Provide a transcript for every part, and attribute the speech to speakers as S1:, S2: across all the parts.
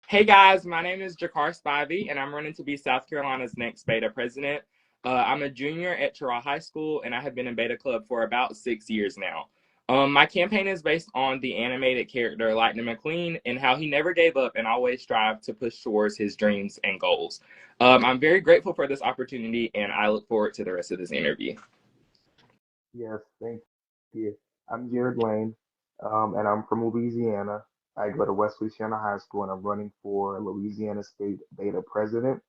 S1: Hey guys, my name is JaKarr Spivey, and I'm running to be South Carolina's next Beta president. I'm a junior at Terrell High School, and I have been in Beta Club for about 6 years now. My campaign is based on the animated character Lightning McQueen and how he never gave up and always strived to push towards his dreams and goals. I'm very grateful for this opportunity, and I look forward to the rest of this interview.
S2: Yes, thank you. I'm Jared Lane, and I'm from Louisiana. I go to West Louisiana High School, and I'm running for Louisiana State Beta President.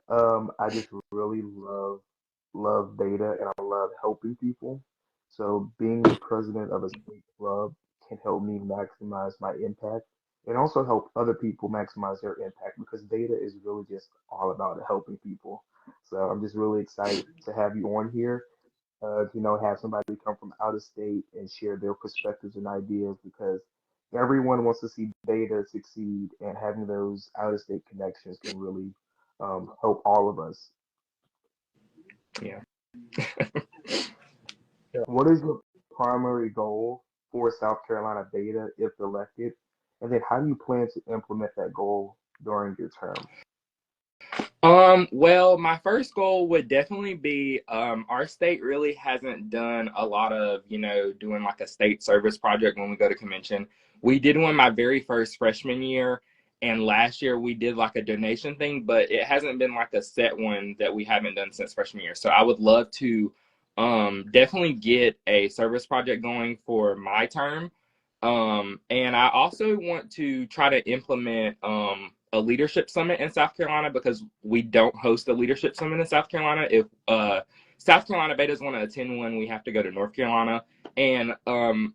S2: I just really love Beta, and I love helping people. So being the president of a state club can help me maximize my impact, and also help other people maximize their impact because Beta is really just all about helping people. So I'm just really excited to have you on here have somebody come from out of state and share their perspectives and ideas because everyone wants to see Beta succeed, and having those out of state connections can really help all of us.
S1: Yeah.
S2: What is your primary goal for South Carolina Beta if elected? And then how do you plan to implement that goal during your term?
S1: Well, my first goal would definitely be our state really hasn't done a lot of, doing like a state service project when we go to convention. We did one my very first freshman year, and last year we did like a donation thing, but it hasn't been like a set one that we haven't done since freshman year. So I would love to definitely get a service project going for my term. And I also want to try to implement a leadership summit in South Carolina because we don't host a leadership summit in South Carolina. If South Carolina betas want to attend one, we have to go to North Carolina. And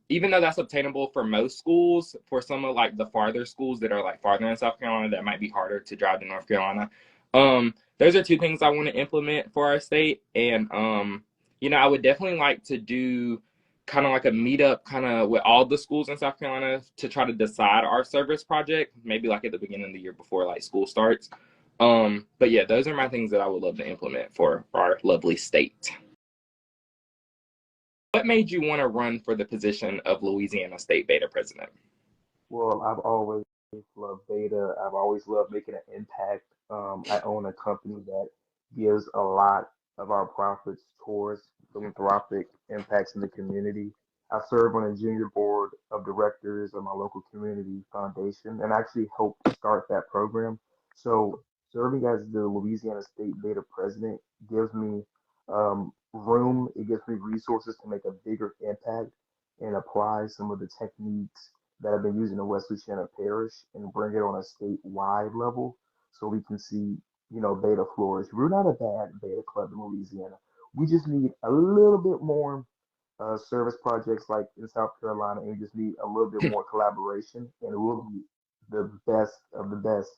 S1: even though that's obtainable for most schools, for some of like the farther schools that are like farther in South Carolina, that might be harder to drive to North Carolina. Those are two things I want to implement for our state. And I would definitely like to do kind of like a meetup kind of with all the schools in South Carolina to try to decide our service project, maybe like at the beginning of the year before like school starts. But yeah, those are my things that I would love to implement for our lovely state. What made you want to run for the position of Louisiana State Beta President?
S2: Well, I've always loved Beta. I've always loved making an impact. I own a company that gives a lot of our profits towards philanthropic impacts in the community. I serve on a junior board of directors of my local community foundation and actually helped start that program. So serving as the Louisiana State Beta President gives me room, it gives me resources to make a bigger impact and apply some of the techniques that have been used in the West Louisiana Parish and bring it on a statewide level so we can see, beta flourish. We're not a bad beta club in Louisiana. We just need a little bit more service projects like in South Carolina, and we just need a little bit more collaboration, and it will be the best of the best.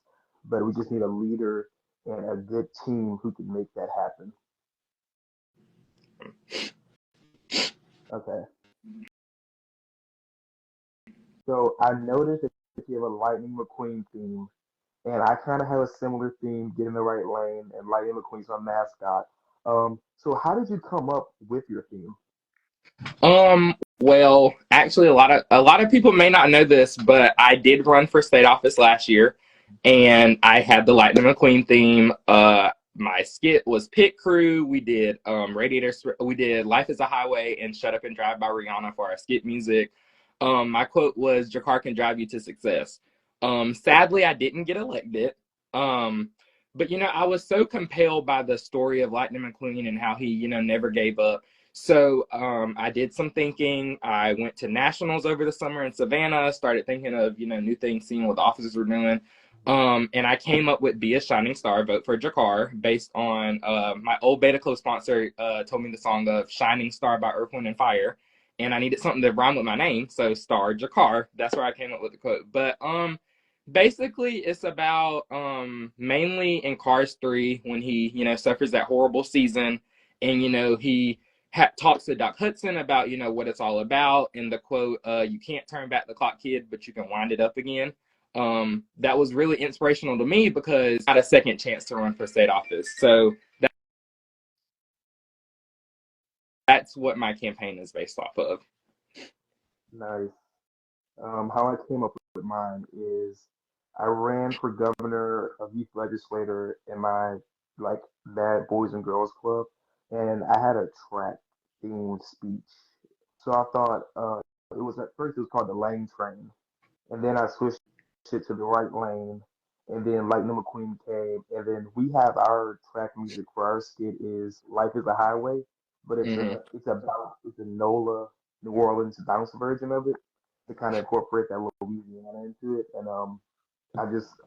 S2: But we just need a leader and a good team who can make that happen. Okay. So I noticed that you have a Lightning McQueen theme, and I kind of have a similar theme, Get in the Right Lane, and Lightning McQueen's our mascot. So how did you come up with your theme?
S1: Well, actually, a lot of people may not know this, but I did run for state office last year, and I had the Lightning McQueen theme. My skit was Pit Crew. We did We did Life Is a Highway and Shut Up and Drive by Rihanna for our skit music. My quote was JaKarr can drive you to success. Sadly, I didn't get elected. But I was so compelled by the story of Lightning McQueen and how he, never gave up. So I did some thinking. I went to nationals over the summer in Savannah, started thinking of, new things, seeing what the officers were doing. And I came up with Be a Shining Star, Vote for JaKarr, based on my old Beta Club sponsor told me the song of Shining Star by Earth, Wind, and Fire. And I needed something to rhyme with my name, so Star JaKarr. That's where I came up with the quote. But basically it's about mainly in Cars 3 when he, suffers that horrible season, and he talks to Doc Hudson about what it's all about, and the quote, you can't turn back the clock, kid, but you can wind it up again. That was really inspirational to me because I got a second chance to run for state office. So that's what my campaign is based off of.
S2: Nice. How I came up with mine is I ran for governor, a youth legislator in my like bad boys and girls club, and I had a track themed speech. So I thought it was at first it was called the lane train, and then I switched it to the right lane, and then Lightning McQueen came, and then we have our track music for our skit is "Life Is a Highway," but
S1: Hmm.
S2: it's a NOLA New Orleans bounce version of it to kind of incorporate that little Louisiana into it, and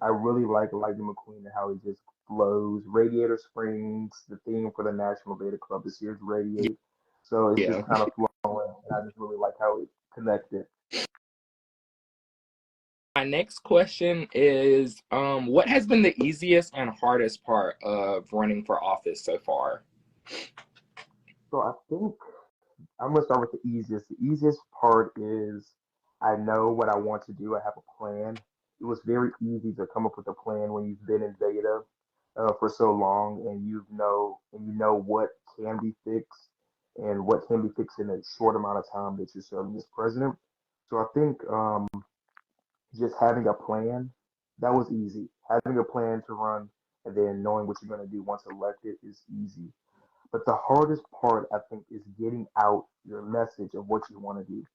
S2: I really like Lightning McQueen and how he just flows. Radiator Springs, the theme for the National Beta Club this year is Radiate, so it's just
S1: Yeah.
S2: kind of flowing, and I just really like how it connected.
S1: My next question is, what has been the easiest and hardest part of running for office so far?
S2: So I think I'm gonna start with the easiest. The easiest part is I know what I want to do. I have a plan. It was very easy to come up with a plan when you've been in beta for so long, and you know what can be fixed and what can be fixed in a short amount of time that you're serving as president. So I think just having a plan that was easy. Having a plan to run and then knowing what you're going to do once elected is easy. But the hardest part, I think, is getting out your message of what you want to do.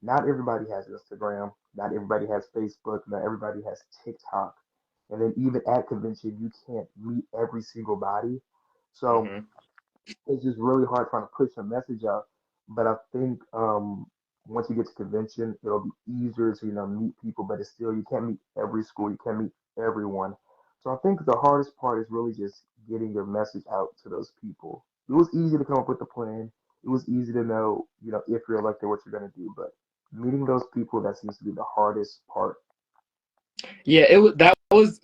S2: Not everybody has Instagram. Not everybody has Facebook. Not everybody has TikTok. And then even at convention, you can't meet every single body. So
S1: Hmm.
S2: it's just really hard trying to push a message out. But I think once you get to convention, it'll be easier to meet people. But it's still you can't meet every school, you can't meet everyone. So I think the hardest part is really just getting your message out to those people. It was easy to come up with a plan. It was easy to know, if you're elected, what you're going to do. But meeting those people, that seems to be the hardest part.
S1: Yeah, that was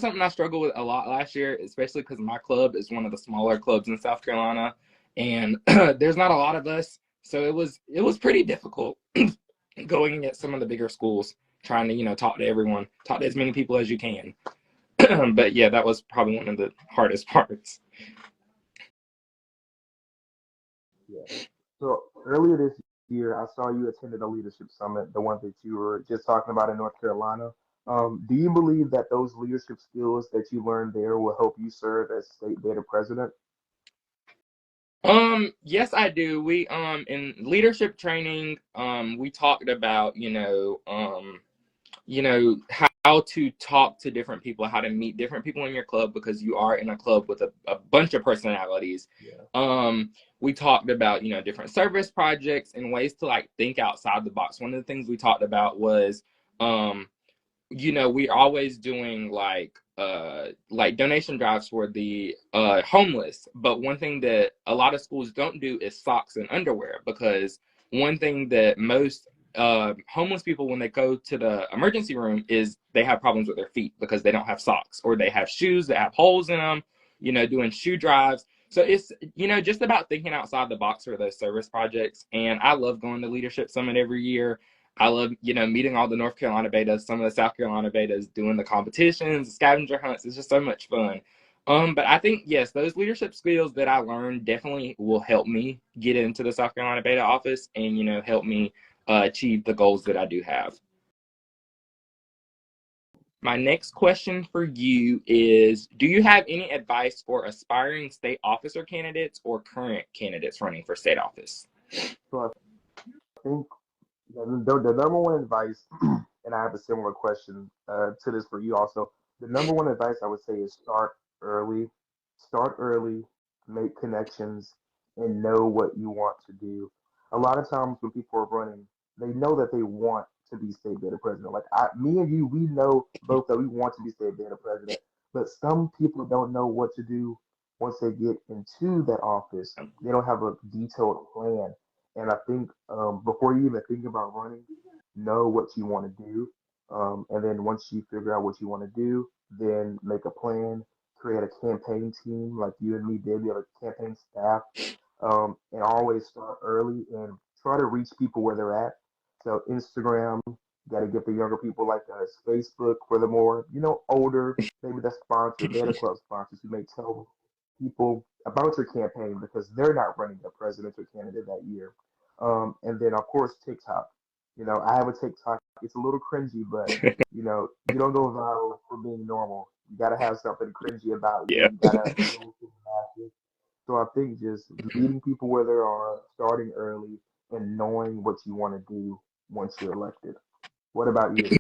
S1: something I struggled with a lot last year, especially because my club is one of the smaller clubs in South Carolina, and there's not a lot of us, so it was pretty difficult going against some of the bigger schools, trying to talk to everyone, talk to as many people as you can. But yeah, that was probably one of the hardest parts.
S2: Yeah. So earlier this year, I saw you attended a leadership summit, the one that you were just talking about in North Carolina. Do you believe that those leadership skills that you learned there will help you serve as state beta president?
S1: Yes, I do. We in leadership training, we talked about how to talk to different people, how to meet different people in your club because you are in a club with a bunch of personalities.
S2: Yeah.
S1: We talked about different service projects and ways to like think outside the box. One of the things we talked about was um we're always doing like donation drives for the homeless, but one thing that a lot of schools don't do is socks and underwear, because one thing that most homeless people, when they go to the emergency room, is they have problems with their feet because they don't have socks, or they have shoes that have holes in them, doing shoe drives. So it's just about thinking outside the box for those service projects. And I love going to leadership summit every year. I love, meeting all the North Carolina betas, some of the South Carolina betas, doing the competitions, the scavenger hunts. It's just so much fun. But I think, yes, those leadership skills that I learned definitely will help me get into the South Carolina beta office and, help me achieve the goals that I do have. My next question for you is, do you have any advice for aspiring state officer candidates or current candidates running for state office?
S2: So I think the number one advice, and I have a similar question to this for you also. The number one advice I would say is early, start early, make connections, and know what you want to do. A lot of times when people are running, they know that they want to be state beta president. Me and you, we know both that we want to be state beta president, but some people don't know what to do once they get into that office. They don't have a detailed plan. And I think before you even think about running, know what you want to do. And then once you figure out what you want to do, then make a plan, create a campaign team like you and me did. We have a campaign staff. And always start early and try to reach people where they're at. So Instagram, got to get the younger people like us. Facebook for the more, older, maybe the sponsor, Beta Club sponsors who may tell people about your campaign because they're not running a presidential candidate that year. And then, of course, TikTok. I have a TikTok. It's a little cringy, but you don't go viral for being normal. You gotta have something cringy about you.
S1: Yeah.
S2: You gotta appeal to the masses. So I think just meeting people where they are, starting early, and knowing what you want to do once you're elected. What about you?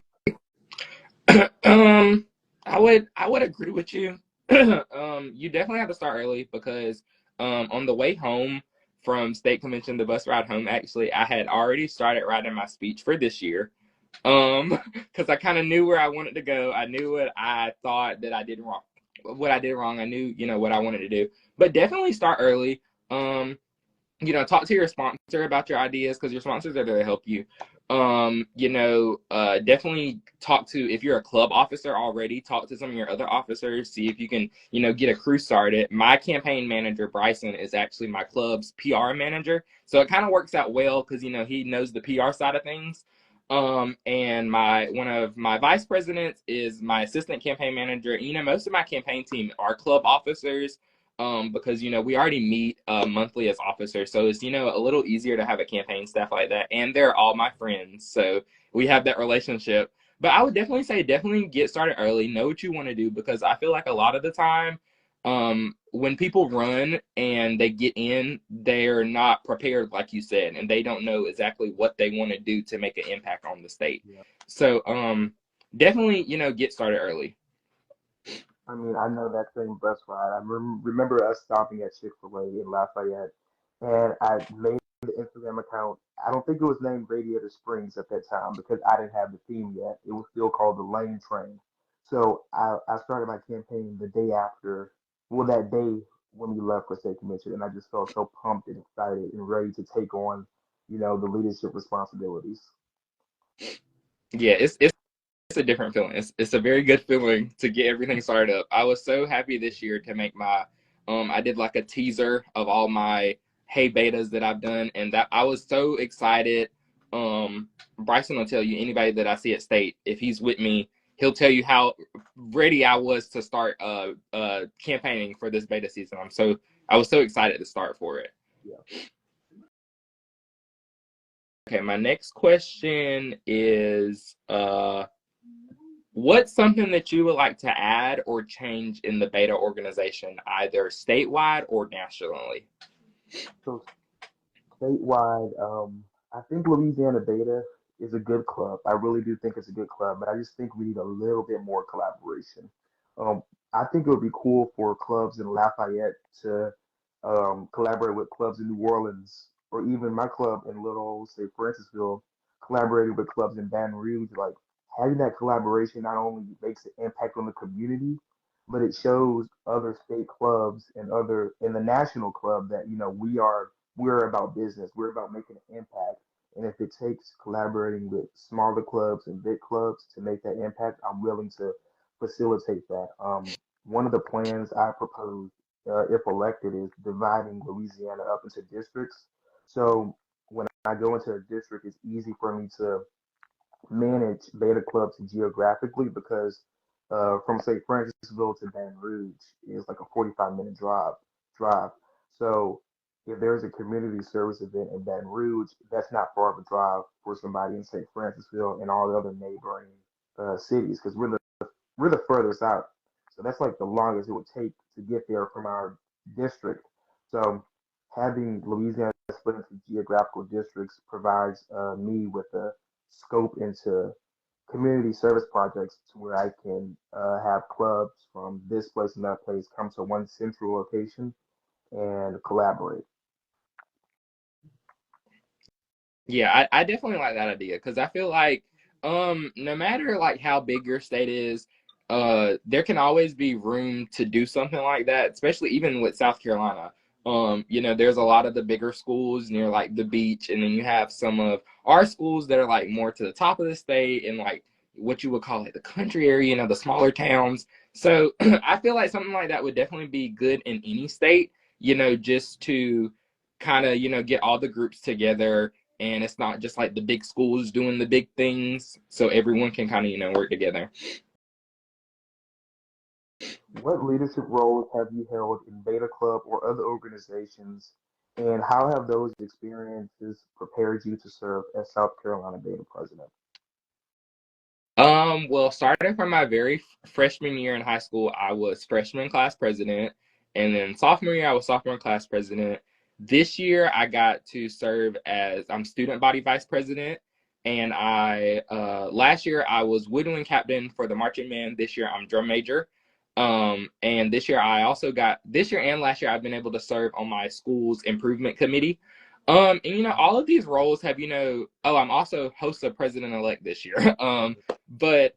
S1: um, I would agree with you. You definitely have to start early because on the way home from state convention, the bus ride home, actually, I had already started writing my speech for this year. Because I kind of knew where I wanted to go. I knew what I thought that I did wrong, what I did wrong. I knew, what I wanted to do. But definitely start early. Talk to your sponsor about your ideas because your sponsors are there to help you. Definitely talk to, if you're a club officer already, talk to some of your other officers, see if you can, get a crew started. My campaign manager, Bryson, is actually my club's PR manager. So it kind of works out well because, he knows the PR side of things. And one of my vice presidents is my assistant campaign manager. Most of my campaign team are club officers because we already meet monthly as officers, so it's a little easier to have a campaign staff like that, and they're all my friends, so we have that relationship. But I would definitely say definitely get started early, know what you want to do, because I feel like a lot of the time when people run and they get in, they're not prepared, like you said, and they don't know exactly what they want to do to make an impact on the state.
S2: Yeah.
S1: So definitely get started early.
S2: I mean, I know that same bus ride. I remember us stopping at Chick-fil-A in Lafayette, and I made the Instagram account. I don't think it was named Radiator Springs at that time because I didn't have the theme yet. It was still called the Lane Train. So I started my campaign the day after, well, that day when we left for state convention, and I just felt so pumped and excited and ready to take on, the leadership responsibilities.
S1: Yeah, it's a different feeling. It's a very good feeling to get everything started up. I was so happy this year to make my I did like a teaser of all my hey betas that I've done, and that I was so excited. Bryson will tell you, anybody that I see at state, if he's with me, he'll tell you how ready I was to start campaigning for this beta season. I was so excited to start for it.
S2: Yeah.
S1: Okay, my next question is what's something that you would like to add or change in the beta organization, either statewide or nationally?
S2: So statewide, I think Louisiana Beta is a good club. I really do think it's a good club, but I just think we need a little bit more collaboration. Um, I think it would be cool for clubs in Lafayette to collaborate with clubs in New Orleans, or even my club in little, say, Francisville, collaborating with clubs in Baton Rouge. Like having that collaboration not only makes an impact on the community, but it shows other state clubs and other in the national club that we're about business. We're about making an impact. And if it takes collaborating with smaller clubs and big clubs to make that impact, I'm willing to facilitate that. One of the plans I propose, if elected, is dividing Louisiana up into districts. So when I go into a district, it's easy for me to manage beta clubs geographically because from say Francisville to Baton Rouge is like a 45-minute drive. So if there's a community service event in Baton Rouge, that's not far of a drive for somebody in say Francisville and all the other neighboring cities because we're the furthest out. So that's like the longest it would take to get there from our district. So having Louisiana split into geographical districts provides me with a scope into community service projects to where I can have clubs from this place and that place come to one central location and collaborate.
S1: Yeah, I definitely like that idea because I feel like no matter like how big your state is, there can always be room to do something like that, especially even with South Carolina. There's a lot of the bigger schools near like the beach, and then you have some of our schools that are like more to the top of the state and like what you would call like the country area, the smaller towns. So I feel like something like that would definitely be good in any state, just to kind of, get all the groups together, and it's not just like the big schools doing the big things, so everyone can kind of work together.
S2: What leadership roles have you held in Beta Club or other organizations? And how have those experiences prepared you to serve as South Carolina Beta president?
S1: Well, starting from my very freshman year in high school, I was freshman class president, and then sophomore year I was sophomore class president. This year I got to serve as I'm student body vice president, and I last year I was woodwind captain for the marching band. This year I'm drum major. And this year I also got this year and last year I've been able to serve on my school's improvement committee. And all of these roles have, I'm also host of president elect this year. But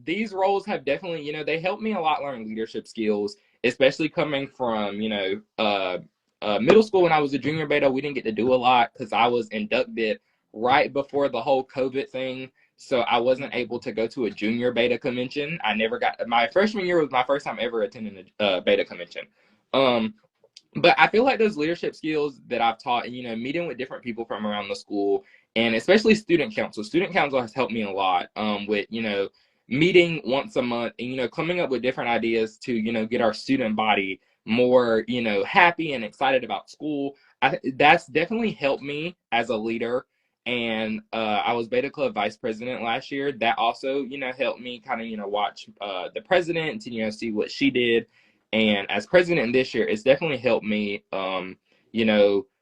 S1: these roles have definitely, they helped me a lot learn leadership skills, especially coming from, middle school when I was a junior beta. We didn't get to do a lot because I was inducted right before the whole COVID thing. So I wasn't able to go to a junior beta convention. I never got my freshman year was my first time ever attending a beta convention. Um, but I feel like those leadership skills that I've taught, and meeting with different people from around the school, and especially student council. Student council has helped me a lot with meeting once a month, and coming up with different ideas to get our student body more happy and excited about school. That's definitely helped me as a leader. And I was Beta Club vice president last year. That also helped me kind of watch the president to see what she did. And as president this year, it's definitely helped me,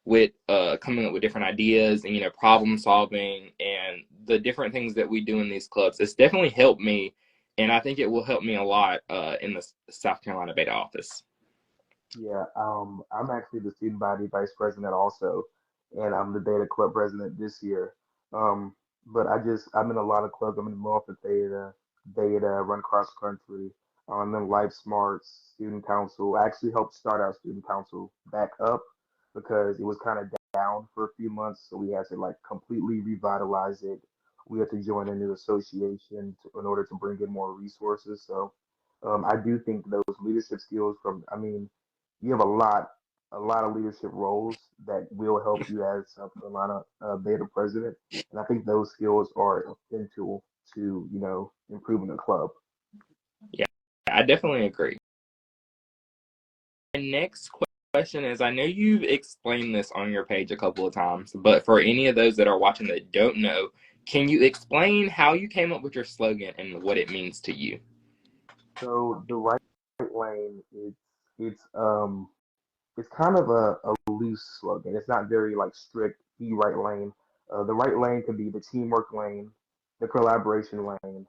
S1: with coming up with different ideas and, problem solving and the different things that we do in these clubs. It's definitely helped me. And I think it will help me a lot in the South Carolina Beta office.
S2: Yeah, I'm actually the student body vice president also, and I'm the Beta Club president this year. Um, but I'm in a lot of clubs. I'm in Norfolk Beta, Beta, Run Cross Country, then Life Smarts, Student Council. I actually helped start our student council back up because it was kind of down for a few months, so we had to like completely revitalize it. We had to join a new association in order to bring in more resources. So I do think those leadership skills I mean, you have a lot of leadership roles that will help you as South Carolina Beta president, and I think those skills are essential to improving the club.
S1: Yeah, I definitely agree. My next question is, I know you've explained this on your page a couple of times, but for any of those that are watching that don't know, can you explain how you came up with your slogan and what it means to you?
S2: So the right lane it's it's kind of a loose slogan. It's not very like strict. The right lane. The right lane could be the teamwork lane, the collaboration lane,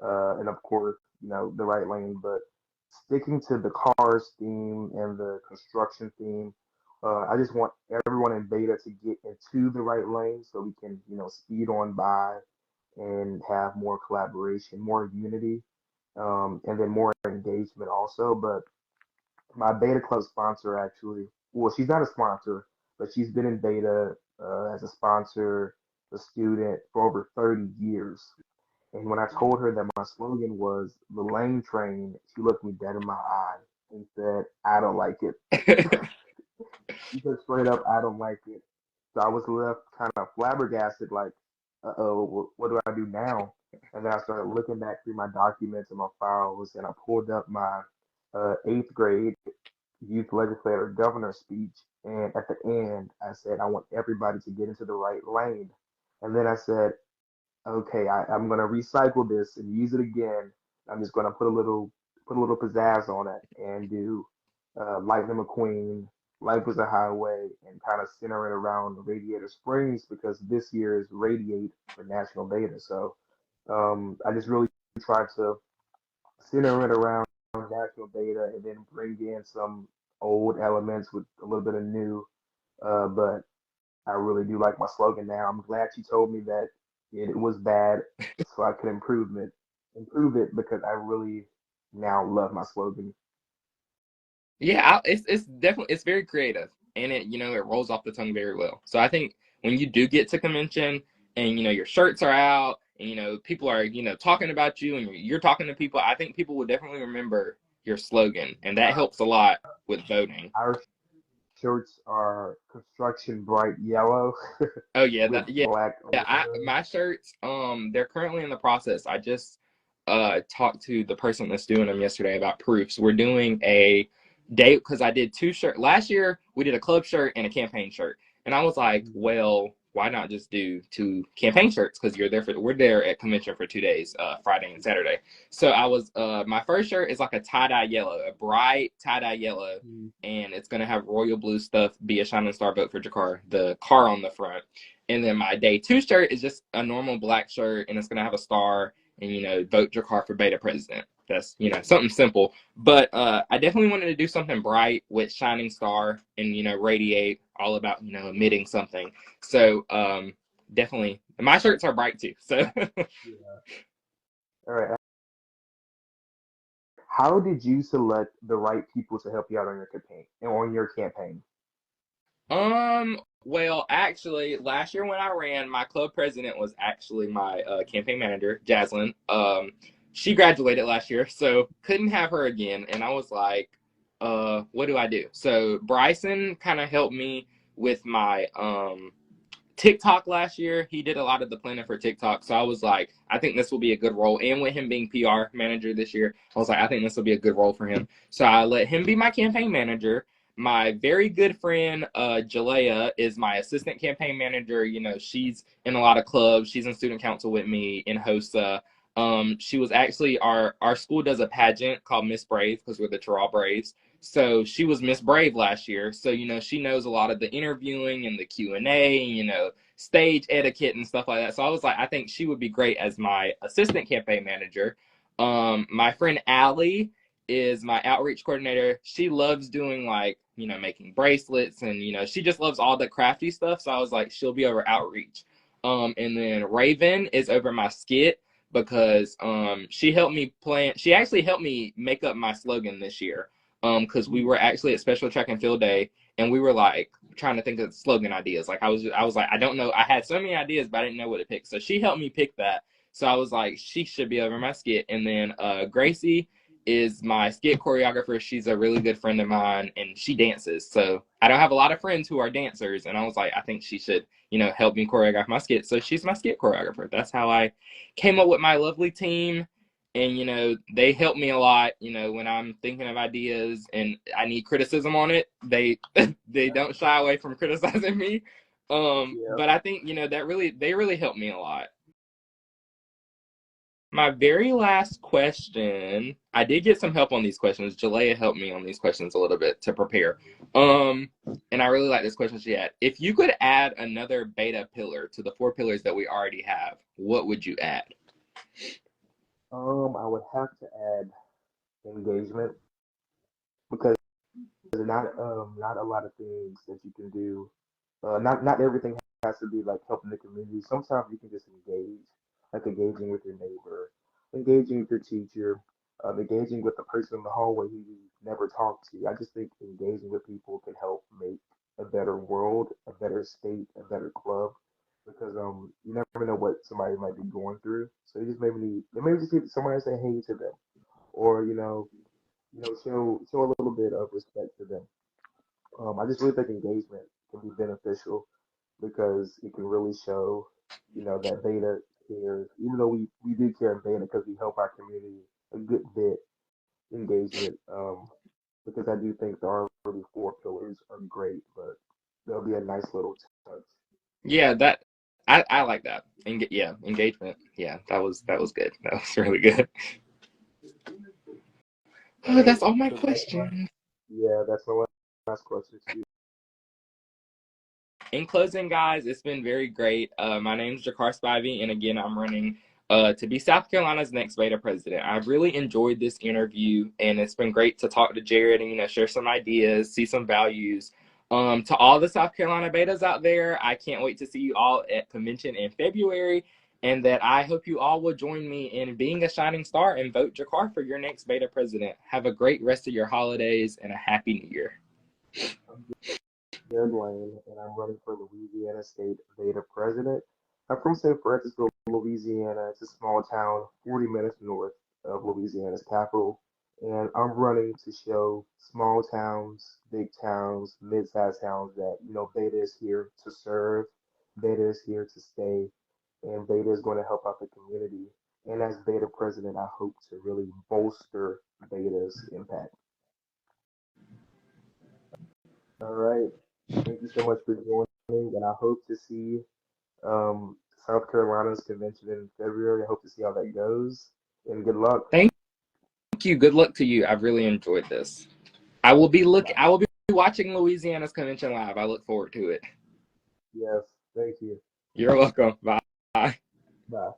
S2: and of course, the right lane. But sticking to the cars theme and the construction theme, I just want everyone in beta to get into the right lane so we can, speed on by and have more collaboration, more unity, and then more engagement also. But my beta club sponsor actually, well, she's not a sponsor, but she's been in beta as a sponsor, a student for over 30 years. And when I told her that my slogan was the lane train, she looked me dead in my eye and said, I don't like it. She said straight up, I don't like it. So I was left kind of flabbergasted, like, uh-oh, what do I do now? And then I started looking back through my documents and my files, and I pulled up my eighth grade youth legislator governor speech. And at the end, I said, I want everybody to get into the right lane. And then I said, okay, I'm gonna recycle this and use it again. I'm just gonna put a little pizzazz on it and do Lightning McQueen, Life was a Highway, and kind of center it around Radiator Springs because this year is Radiate for National Beta. So I just really tried to center it around National Beta and then bring in some old elements with a little bit of new. But I really do like my slogan now. I'm glad you told me that it was bad, so I could improve it because I really now love my slogan.
S1: Yeah, it's definitely it's very creative, and it rolls off the tongue very well. So I think when you do get to convention and your shirts are out and people are talking about you and you're talking to people, I think people will definitely remember your slogan, and that
S2: Uh,
S1: helps a lot with voting.
S2: our shirts are construction bright yellow
S1: Oh yeah,
S2: with black
S1: yeah.
S2: lettering.
S1: My shirts, they're currently in the process. I just talked to the person that's doing them yesterday about proofs. We're doing a day, because I did two shirts last year. We did a club shirt and a campaign shirt, and I was like, well, why not just do two campaign shirts? Because we're there at convention for 2 days, Friday and Saturday. So I was my first shirt is like a tie-dye yellow, a bright tie-dye yellow, and it's gonna have royal blue stuff, be a shining star, vote for JaKarr, the car on the front. And then my day two shirt is just a normal black shirt, and it's gonna have a star and vote JaKarr for beta president. That's something simple, but I definitely wanted to do something bright with shining star and radiate, all about emitting something. So definitely, my shirts are bright too. So
S2: Yeah. All right. How did you select the right people to help you out on your campaign and on your campaign?
S1: well, actually, last year when I ran, my club president was actually my campaign manager, Jaslyn. She graduated last year, so couldn't have her again. And I was like, what do I do? So Bryson kind of helped me with my TikTok last year. He did a lot of the planning for TikTok. So I was like, I think this will be a good role. And with him being PR manager this year, I was like, I think this will be a good role for him. So I let him be my campaign manager. My very good friend, Jalea, is my assistant campaign manager. She's in a lot of clubs. She's in student council with me in HOSA. She was actually our school does a pageant called Miss Brave because we're the Terrell Braves. So she was Miss Brave last year. So, she knows a lot of the interviewing and the Q&A, stage etiquette and stuff like that. So I was like, I think she would be great as my assistant campaign manager. My friend Allie is my outreach coordinator. She loves doing like, making bracelets and, she just loves all the crafty stuff. So I was like, she'll be over outreach. And then Raven is over my skit because she actually helped me make up my slogan this year. Because we were actually at Special Track and Field Day, and we were like trying to think of slogan ideas. Like I was like, I don't know. I had so many ideas, but I didn't know what to pick. So she helped me pick that. So I was like, she should be over my skit. And then Gracie is my skit choreographer. She's a really good friend of mine, and she dances. So I don't have a lot of friends who are dancers, and I was like, I think she should, help me choreograph my skit. So she's my skit choreographer. That's how I came up with my lovely team. And they help me a lot, when I'm thinking of ideas and I need criticism on it. They don't shy away from criticizing me.
S2: Yeah.
S1: But I think they really helped me a lot. My very last question, I did get some help on these questions. Jalea helped me on these questions a little bit to prepare. And I really like this question she had. If you could add another beta pillar to the four pillars that we already have, what would you add?
S2: I would have to add engagement because there's not a lot of things that you can do. Not everything has to be like helping the community. Sometimes you can just engage, like engaging with your neighbor, engaging with your teacher, engaging with the person in the hallway who you never talked to. I just think engaging with people can help make a better world, a better state, a better club. Because you never know what somebody might be going through. So you just maybe just need somebody to say hey to them, or show a little bit of respect to them. I just really think engagement can be beneficial because it can really show, that Beta cares. Even though we do care in Beta because we help our community a good bit, engagement. Because I do think the really four pillars are great, but there'll be a nice little touch.
S1: Yeah, I like that. Yeah, engagement. Yeah, that was good. That was really good.
S2: All
S1: Oh,
S2: right.
S1: that's all my
S2: So that's my
S1: questions.
S2: yeah, that's my last question to you.
S1: In closing, guys, it's been very great. My name is JaKarr Spivey, and again, I'm running to be South Carolina's next beta president. I've really enjoyed this interview, and it's been great to talk to Jared and share some ideas, see some values. To all the South Carolina betas out there, I can't wait to see you all at convention in February, and that I hope you all will join me in being a shining star and vote JaKarr for your next beta president. Have a great rest of your holidays and a happy New Year.
S2: I'm Jared Lane, and I'm running for Louisiana State Beta President. I'm from St. Francisville, Louisiana. It's a small town 40 minutes north of Louisiana's capital. And I'm running to show small towns, big towns, mid-sized towns that, Beta is here to serve, Beta is here to stay, and Beta is going to help out the community. And as Beta President, I hope to really bolster Beta's impact. All right. Thank you so much for joining, and I hope to see South Carolina's convention in February. I hope to see how that goes, and good luck.
S1: Thank you. Good luck to you. I've really enjoyed this. I will be watching Louisiana's convention live. I look forward to it.
S2: Yes, thank you.
S1: You're welcome. Bye.
S2: Bye.